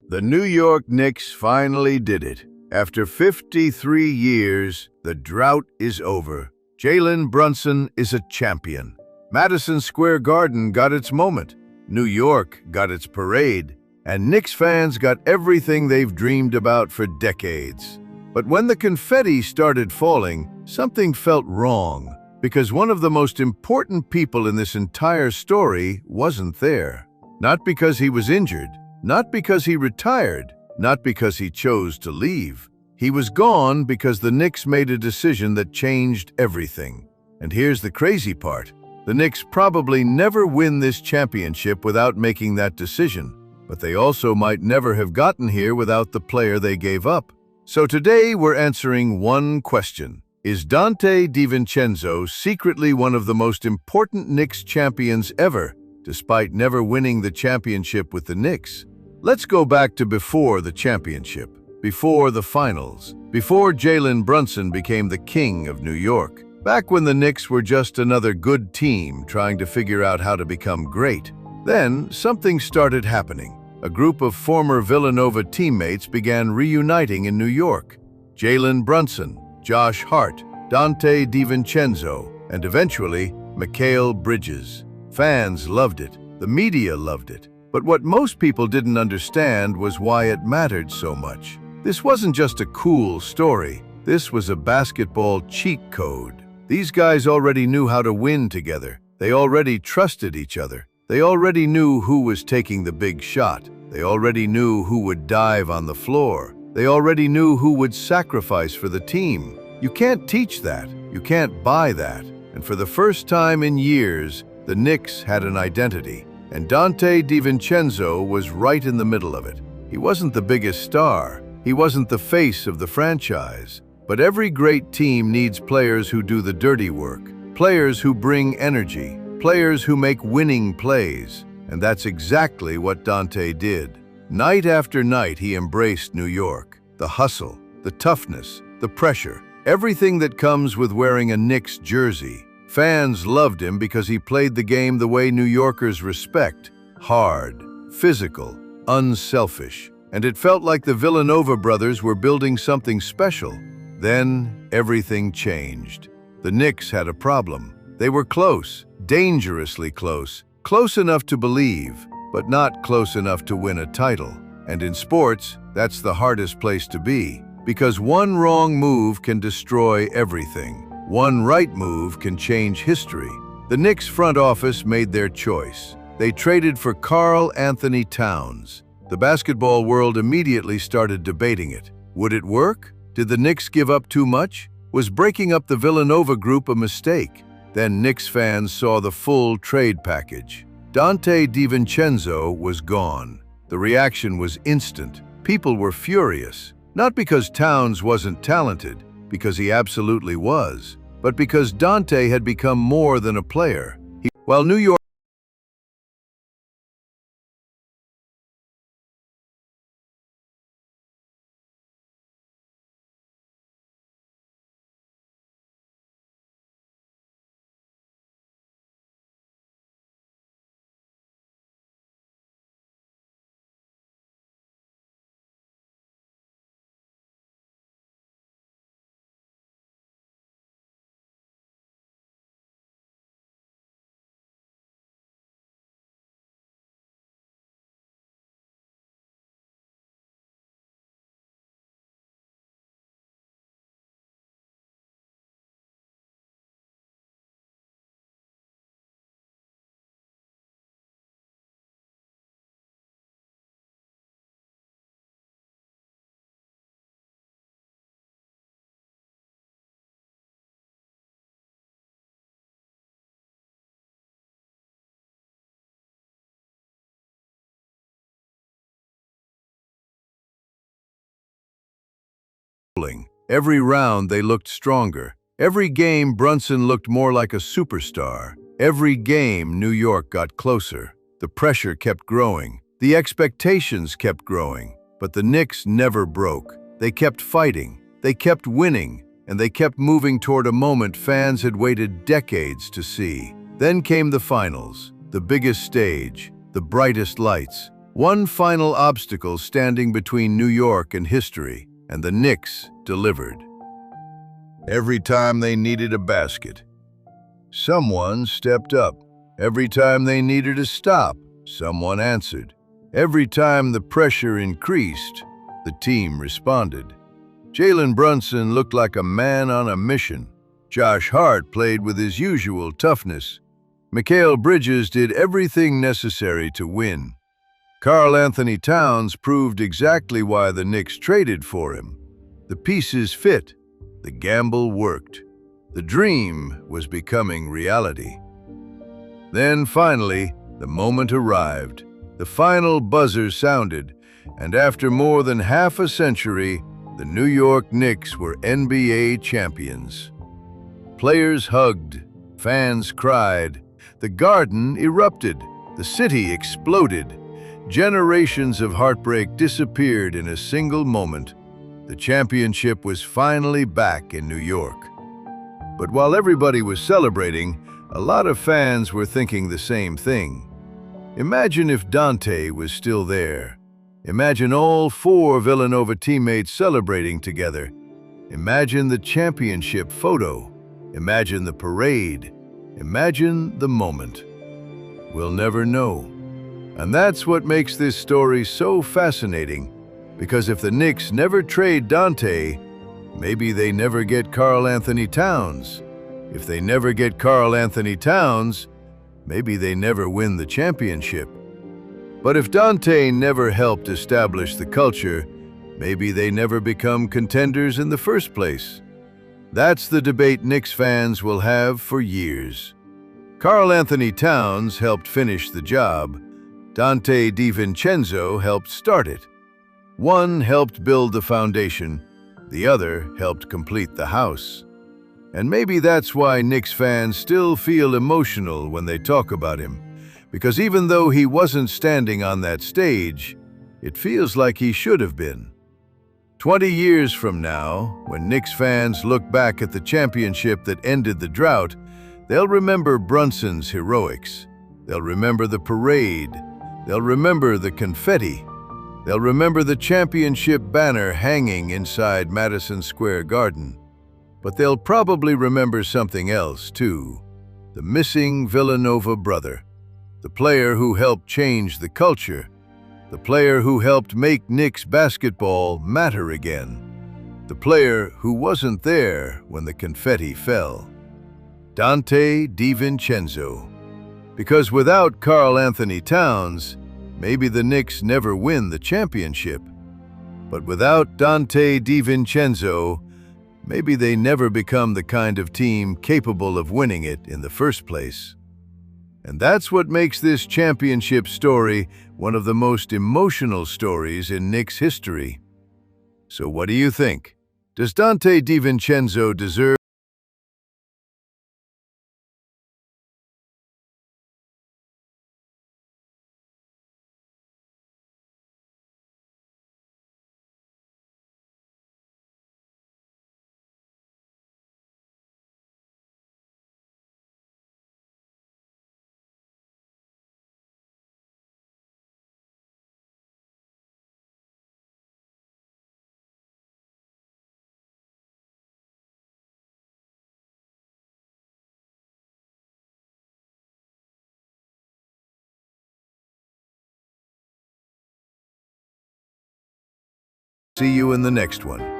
The New York Knicks finally did it. After 53 years, the drought is over. Jalen Brunson is a champion. Madison Square Garden got its moment. New York got its parade. And Knicks fans got everything they've dreamed about for decades. But when the confetti started falling, something felt wrong, because one of the most important people in this entire story wasn't there. Not because he was injured, not because he retired, not because he chose to leave. He was gone because the Knicks made a decision that changed everything. And here's the crazy part. The Knicks probably never win this championship without making that decision, but they also might never have gotten here without the player they gave up. So today we're answering one question. Is Donte DiVincenzo secretly one of the most important Knicks champions ever, despite never winning the championship with the Knicks? Let's go back to before the championship, before the finals, before Jalen Brunson became the king of New York, back when the Knicks were just another good team trying to figure out how to become great. Then something started happening. A group of former Villanova teammates began reuniting in New York. Jalen Brunson, Josh Hart, Donte DiVincenzo, and eventually Mikal Bridges. Fans loved it. The media loved it. But what most people didn't understand was why it mattered so much. This wasn't just a cool story. This was a basketball cheat code. These guys already knew how to win together. They already trusted each other. They already knew who was taking the big shot. They already knew who would dive on the floor. They already knew who would sacrifice for the team. You can't teach that. You can't buy that. And for the first time in years, the Knicks had an identity. And Donte DiVincenzo was right in the middle of it. He wasn't the biggest star. He wasn't the face of the franchise. But every great team needs players who do the dirty work, players who bring energy, players who make winning plays. And that's exactly what Donte did. Night after night, he embraced New York. The hustle, the toughness, the pressure, everything that comes with wearing a Knicks jersey. Fans loved him because he played the game the way New Yorkers respect: hard, physical, unselfish. And it felt like the Villanova brothers were building something special. Then everything changed. The Knicks had a problem. They were close, dangerously close, close enough to believe, but not close enough to win a title. And in sports, that's the hardest place to be, because one wrong move can destroy everything. One right move can change history. The Knicks front office made their choice. They traded for Karl Anthony Towns. The basketball world immediately started debating it. Would it work? Did the Knicks give up too much? Was breaking up the Villanova group a mistake? Then Knicks fans saw the full trade package. Donte DiVincenzo was gone. The reaction was instant. People were furious. Not because Towns wasn't talented, because he absolutely was, but because Donte had become more than a player. While New York Every round they looked stronger. Every game Brunson looked more like a superstar. Every game New York got closer. The pressure kept growing. The expectations kept growing. But the Knicks never broke. They kept fighting. They kept winning. And they kept moving toward a moment fans had waited decades to see. Then came the finals, the biggest stage, the brightest lights. One final obstacle standing between New York and history, and the Knicks delivered. Every time they needed a basket, someone stepped up. Every time they needed a stop, someone answered. Every time the pressure increased, the team responded. Jalen Brunson looked like a man on a mission. Josh Hart played with his usual toughness. Mikal Bridges did everything necessary to win. Karl Anthony Towns proved exactly why the Knicks traded for him. The pieces fit. The gamble worked. The dream was becoming reality. Then finally, the moment arrived. The final buzzer sounded, and after more than half a century, the New York Knicks were NBA champions. Players hugged, fans cried, the Garden erupted, the city exploded. Generations of heartbreak disappeared in a single moment. The championship was finally back in New York. But while everybody was celebrating, a lot of fans were thinking the same thing. Imagine if Dante was still there. Imagine all 4 Villanova teammates celebrating together. Imagine the championship photo. Imagine the parade. Imagine the moment. We'll never know. And that's what makes this story so fascinating, because if the Knicks never trade Dante, maybe they never get Karl Anthony Towns. If they never get Karl Anthony Towns, maybe they never win the championship. But if Dante never helped establish the culture, maybe they never become contenders in the first place. That's the debate Knicks fans will have for years. Karl Anthony Towns helped finish the job. Dante DiVincenzo helped start it. One helped build the foundation, the other helped complete the house. And maybe that's why Knicks fans still feel emotional when they talk about him, because even though he wasn't standing on that stage, it feels like he should have been. 20 years from now, when Knicks fans look back at the championship that ended the drought, they'll remember Brunson's heroics. They'll remember the parade. They'll remember the confetti. They'll remember the championship banner hanging inside Madison Square Garden. But they'll probably remember something else, too. The missing Villanova brother. The player who helped change the culture. The player who helped make Knicks basketball matter again. The player who wasn't there when the confetti fell. Dante DiVincenzo. Because without Karl Anthony Towns, maybe the Knicks never win the championship. But without Dante DiVincenzo, maybe they never become the kind of team capable of winning it in the first place. And that's what makes this championship story one of the most emotional stories in Knicks history. So what do you think? Does Dante DiVincenzo deserve See you in the next one.